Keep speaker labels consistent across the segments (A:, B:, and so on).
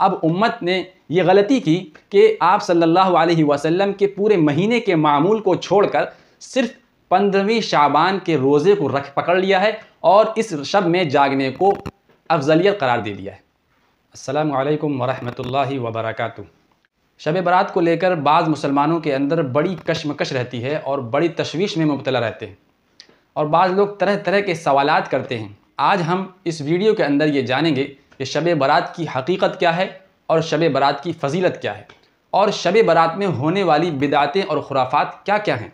A: اب امت نے یہ غلطی کی کہ آپ صلی اللہ علیہ وسلم کے پورے مہینے کے معمول کو چھوڑ کر صرف 15ویں شعبان کے روزے کو پکڑ لیا ہے اور اس شب میں جاگنے کو افضلیت قرار دے دیا ہے۔ السلام علیکم ورحمۃ اللہ وبرکاتہ۔ شب برات کو لے کر بعض مسلمانوں کے اندر بڑی کشمکش رہتی ہے اور بڑی تشویش میں مبتلا رہتے ہیں، اور بعض لوگ طرح طرح کے سوالات کرتے ہیں۔ آج ہم اس ویڈیو کے اندر یہ جانیں گے کہ شب برات کی حقیقت کیا ہے اور شب برات کی فضیلت کیا ہے، اور شب برات میں ہونے والی بدعتیں اور خرافات کیا کیا ہیں۔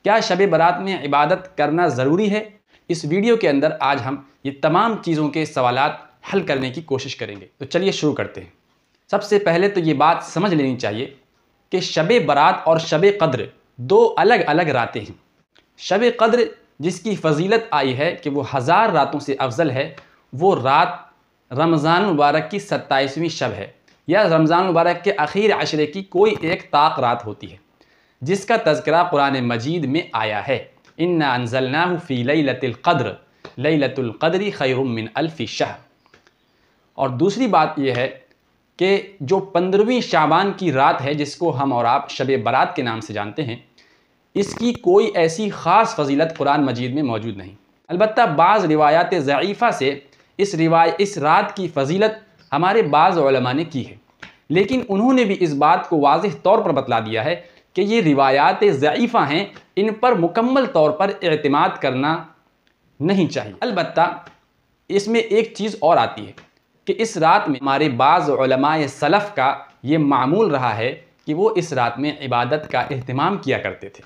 A: کیا شب برات میں عبادت کرنا ضروری ہے؟ اس ویڈیو کے اندر آج ہم یہ تمام چیزوں کے سوالات حل کرنے کی کوشش کریں گے۔ تو چلیے شروع کرتے ہیں۔ سب سے پہلے تو یہ بات سمجھ لینی چاہیے کہ شب برات اور شب قدر دو الگ الگ راتیں ہیں۔ شب قدر جس کی فضیلت آئی ہے کہ وہ 1000 راتوں سے افضل ہے، وہ رات رمضان مبارک کی 27ویں شب ہے، یا رمضان مبارک کے آخر عشرے کی کوئی ایک طاق رات ہوتی ہے، جس کا تذکرہ قرآن مجید میں آیا ہے۔ اِنَّا أَنزَلْنَاهُ فِي لَيْلَةِ الْقَدْرِ لَيْلَةُ الْقَدْرِ خَيْرٌ مِّنْ أَلْفِ شَهْرٍ۔ اور دوسری بات یہ ہے کہ جو 15ویں شعبان کی رات ہے، جس کو ہم اور آپ شب برات کے نام سے جانتے ہیں، اس کی کوئی ایسی خاص فضیلت قرآن مجید میں موجود نہیں۔ البتہ بعض روایات ضعیفہ سے اس رات کی فضیلت ہمارے بعض علماء نے کی ہے، لیکن انہوں نے بھی اس بات کو واضح طور پر بتلا دیا ہے کہ یہ روایات ضعیفہ ہیں، ان پر مکمل طور پر اعتماد کرنا نہیں چاہیے۔ البتہ اس میں ایک چیز اور آتی ہے کہ اس رات میں ہمارے بعض علماء سلف کا یہ معمول رہا ہے کہ وہ اس رات میں عبادت کا اہتمام کیا کرتے تھے۔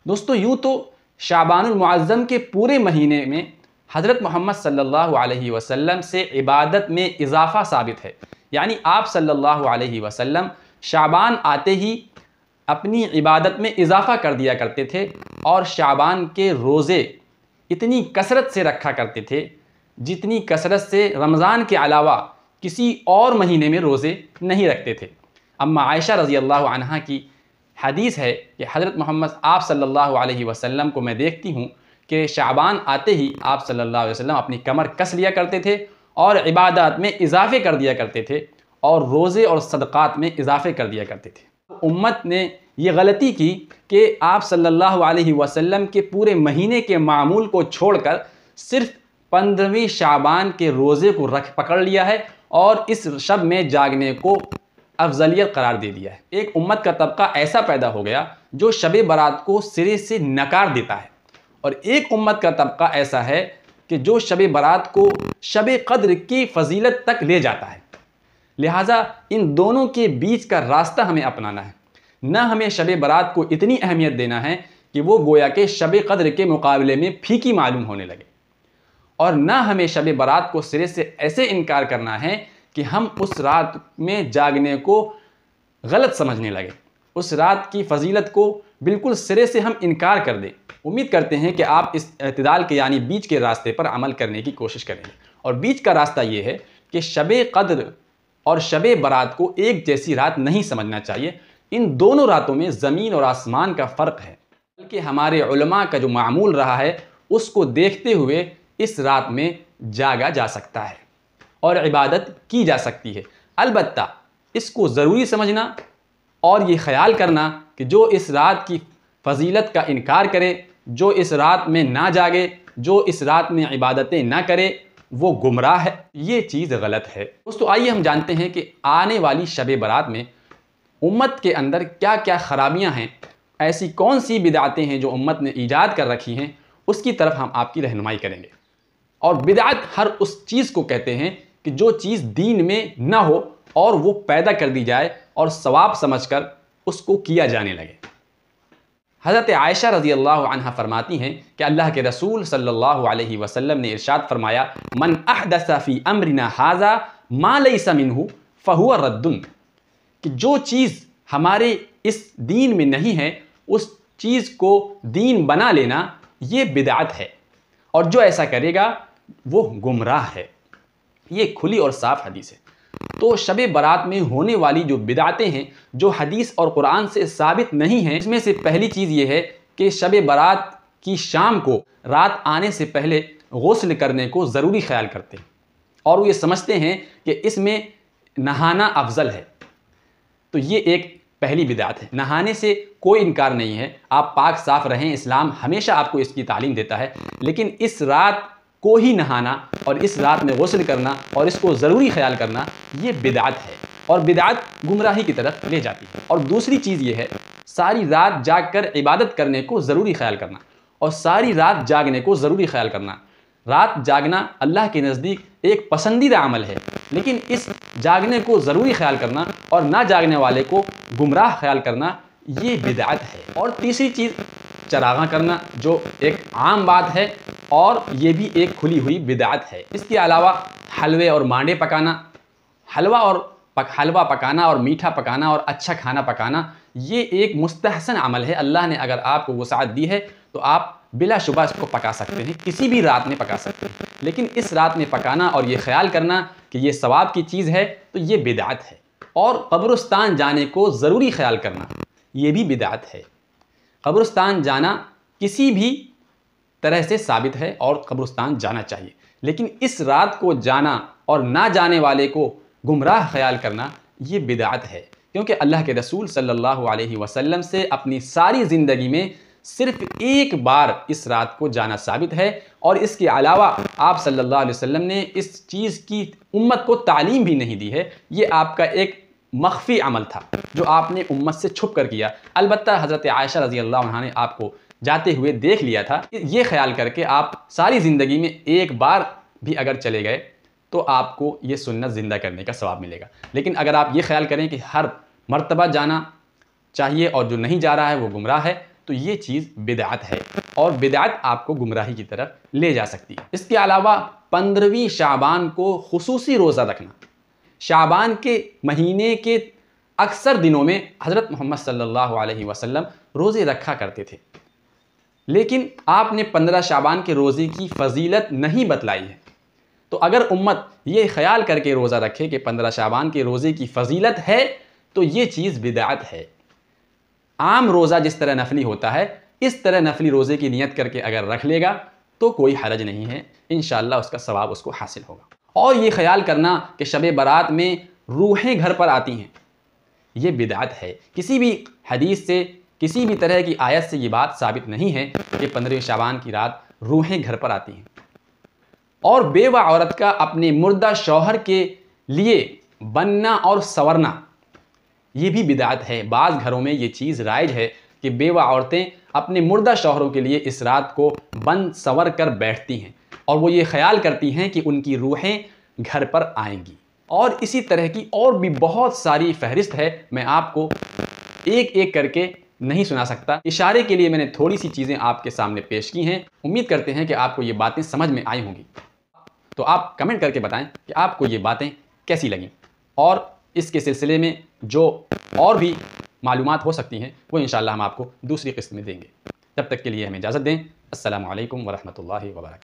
A: دوستو، یوں تو شعبان المعظم کے پورے مہینے میں حضرت محمد صلی اللہ علیہ وسلم سے عبادت میں اضافہ ثابت ہے، یعنی آپ صلی اللہ علیہ وسلم شعبان آتے ہی اپنی عبادت میں اضافہ کر دیا کرتے تھے، اور شعبان کے روزے اتنی کثرت سے رکھا کرتے تھے جتنی کثرت سے رمضان کے علاوہ کسی اور مہینے میں روزے نہیں رکھتے تھے۔ اما عائشہ رضی اللہ عنہا کی حدیث ہے کہ حضرت محمد آپ صلی اللہ علیہ وسلم کو میں دیکھتی ہوں کہ شعبان آتے ہی آپ صلی اللہ علیہ وسلم اپنی کمر کس لیا کرتے تھے اور عبادات میں اضافے کر دیا کرتے تھے، اور روزے اور صدقات میں اضافے کر دیا کرتے تھے۔ امت نے یہ غلطی کی کہ آپ صلی اللہ علیہ وسلم کے پورے مہینے کے معمول کو چھوڑ کر صرف 15ویں شعبان کے روزے کو پکڑ لیا ہے اور اس شب میں جاگنے کو افضلیت قرار دے دیا ہے۔ ایک امت کا طبقہ ایسا پیدا ہو گیا جو شب برات کو سرے سے نکار دیتا ہے، اور ایک امت کا طبقہ ایسا ہے کہ جو شب برات کو شب قدر کی فضیلت تک لے جاتا ہے۔ لہٰذا ان دونوں کے بیچ کا راستہ ہمیں اپنانا ہے۔ نہ ہمیں شب برات کو اتنی اہمیت دینا ہے کہ وہ گویا کہ شب قدر کے مقابلے میں پھیکی معلوم ہونے لگے، اور نہ ہمیں شب برات کو سرے سے ایسے انکار کرنا ہے کہ ہم اس رات میں جاگنے کو غلط سمجھنے لگے، اس رات کی فضیلت کو بالکل سرے سے ہم انکار کر دیں۔ امید کرتے ہیں کہ آپ اس اعتدال کے یعنی بیچ کے راستے پر عمل کرنے کی کوشش کریں گے، اور بیچ کا راستہ یہ ہے کہ شب قدر اور شب برات کو ایک جیسی رات نہیں سمجھنا چاہیے۔ ان دونوں راتوں میں زمین اور آسمان کا فرق ہے، بلکہ ہمارے علماء کا جو معمول رہا ہے اس کو دیکھتے ہوئے اس رات میں جاگا جا سکتا ہے اور عبادت کی جا سکتی ہے۔ البتہ اس کو ضروری سمجھنا اور یہ خیال کرنا کہ جو اس رات کی فضیلت کا انکار کرے، جو اس رات میں نہ جاگے، جو اس رات میں عبادتیں نہ کرے، وہ گمراہ ہے، یہ چیز غلط ہے۔ دوستو، آئیے ہم جانتے ہیں کہ آنے والی شب برات میں امت کے اندر کیا کیا خرابیاں ہیں، ایسی کون سی بدعتیں ہیں جو امت نے ایجاد کر رکھی ہیں، اس کی طرف ہم آپ کی رہنمائی کریں گے۔ اور بدعت ہر اس چیز کو کہتے ہیں کہ جو چیز دین میں نہ ہو اور وہ پیدا کر دی جائے اور ثواب سمجھ کر اس کو کیا جانے لگے۔ حضرت عائشہ رضی اللہ عنہ فرماتی ہیں کہ اللہ کے رسول صلی اللہ علیہ وسلم نے ارشاد فرمایا، من احدث فی امرنا ھذا ما لیس منہ فہو رد، کہ جو چیز ہمارے اس دین میں نہیں ہے اس چیز کو دین بنا لینا یہ بدعت ہے، اور جو ایسا کرے گا وہ گمراہ ہے۔ یہ کھلی اور صاف حدیث ہے۔ تو شب برات میں ہونے والی جو بدعتیں ہیں جو حدیث اور قرآن سے ثابت نہیں ہیں، اس میں سے پہلی چیز یہ ہے کہ شب برات کی شام کو رات آنے سے پہلے غسل کرنے کو ضروری خیال کرتے ہیں۔ اور وہ یہ سمجھتے ہیں کہ اس میں نہانا افضل ہے۔ تو یہ ایک پہلی بدعت ہے۔ نہانے سے کوئی انکار نہیں ہے، آپ پاک صاف رہیں، اسلام ہمیشہ آپ کو اس کی تعلیم دیتا ہے، لیکن اس رات کو ہی نہانا اور اس رات میں غسل کرنا اور اس کو ضروری خیال کرنا یہ بدعت ہے، اور بدعت گمراہی کی طرف لے جاتی ہے۔ اور دوسری چیز یہ ہے ساری رات جاگ کر عبادت کرنے کو ضروری خیال کرنا، اور ساری رات جاگنے کو ضروری خیال کرنا۔ رات جاگنا اللہ کے نزدیک ایک پسندیدہ عمل ہے، لیکن اس جاگنے کو ضروری خیال کرنا اور نہ جاگنے والے کو گمراہ خیال کرنا یہ بدعت ہے۔ اور تیسری چیز چراغاں کرنا، جو ایک عام بات ہے اور یہ بھی ایک کھلی ہوئی بدعت ہے۔ اس کے علاوہ حلوے اور مانڈے پکانا، حلوہ پکانا اور میٹھا پکانا اور اچھا کھانا پکانا یہ ایک مستحسن عمل ہے۔ اللہ نے اگر آپ کو وسعت دی ہے تو آپ بلا شبہ اس کو پکا سکتے ہیں، کسی بھی رات میں پکا سکتے ہیں، لیکن اس رات میں پکانا اور یہ خیال کرنا کہ یہ ثواب کی چیز ہے تو یہ بدعت ہے۔ اور قبرستان جانے کو ضروری خیال کرنا یہ بھی بدعت ہے۔ قبرستان جانا کسی بھی طرح سے ثابت ہے اور قبرستان جانا چاہیے، لیکن اس رات کو جانا اور نہ جانے والے کو گمراہ خیال کرنا یہ بدعت ہے، کیونکہ اللہ کے رسول صلی اللہ علیہ وسلم سے اپنی ساری زندگی میں صرف ایک بار اس رات کو جانا ثابت ہے، اور اس کے علاوہ آپ صلی اللہ علیہ وسلم نے اس چیز کی امت کو تعلیم بھی نہیں دی ہے۔ یہ آپ کا ایک مخفی عمل تھا جو آپ نے امت سے چھپ کر کیا۔ البتہ حضرت عائشہ رضی اللہ عنہا نے آپ کو جاتے ہوئے دیکھ لیا تھا۔ یہ خیال کر کے آپ ساری زندگی میں ایک بار بھی اگر چلے گئے تو آپ کو یہ سنت زندہ کرنے کا ثواب ملے گا، لیکن اگر آپ یہ خیال کریں کہ ہر مرتبہ جانا چاہیے اور جو نہیں جا رہا ہے وہ گمراہ ہے تو یہ چیز بدعت ہے، اور بدعت آپ کو گمراہی کی طرف لے جا سکتی ہے۔ اس کے علاوہ 15ویں شعبان کو خصوصی روزہ رکھنا۔ شعبان کے مہینے کے اکثر دنوں میں حضرت محمد صلی اللہ علیہ وسلم روزے رکھا کرتے تھے، لیکن آپ نے 15 شعبان کے روزے کی فضیلت نہیں بتلائی ہے۔ تو اگر امت یہ خیال کر کے روزہ رکھے کہ 15 شعبان کے روزے کی فضیلت ہے تو یہ چیز بدعت ہے۔ عام روزہ جس طرح نفلی ہوتا ہے اس طرح نفلی روزے کی نیت کر کے اگر رکھ لے گا تو کوئی حرج نہیں ہے، انشاءاللہ اس کا ثواب اس کو حاصل ہوگا۔ اور یہ خیال کرنا کہ شب برات میں روحیں گھر پر آتی ہیں یہ بدعت ہے۔ کسی بھی حدیث سے کسی بھی طرح کی آیت سے یہ بات ثابت نہیں ہے کہ 15 شعبان کی رات روحیں گھر پر آتی ہیں۔ اور بیوہ عورت کا اپنے مردہ شوہر کے لیے بننا اور سورنا یہ بھی بدعت ہے۔ بعض گھروں میں یہ چیز رائج ہے کہ بیوہ عورتیں اپنے مردہ شوہروں کے لیے اس رات کو بن سور کر بیٹھتی ہیں، اور وہ یہ خیال کرتی ہیں کہ ان کی روحیں گھر پر آئیں گی۔ اور اسی طرح کی اور بھی بہت ساری فہرست ہے، میں آپ کو ایک ایک کر کے نہیں سنا سکتا۔ اشارے کے لیے میں نے تھوڑی سی چیزیں آپ کے سامنے پیش کی ہیں، امید کرتے ہیں کہ آپ کو یہ باتیں سمجھ میں آئی ہوں گی۔ تو آپ کمنٹ کر کے بتائیں کہ آپ کو یہ باتیں کیسی لگیں، اور اس کے سلسلے میں جو اور بھی معلومات ہو سکتی ہیں وہ انشاءاللہ ہم آپ کو دوسری قسط میں دیں گے۔ تب تک کے لیے ہمیں اجازت دیں۔ السلام علیکم ورحمۃ اللہ وبرکاتہ۔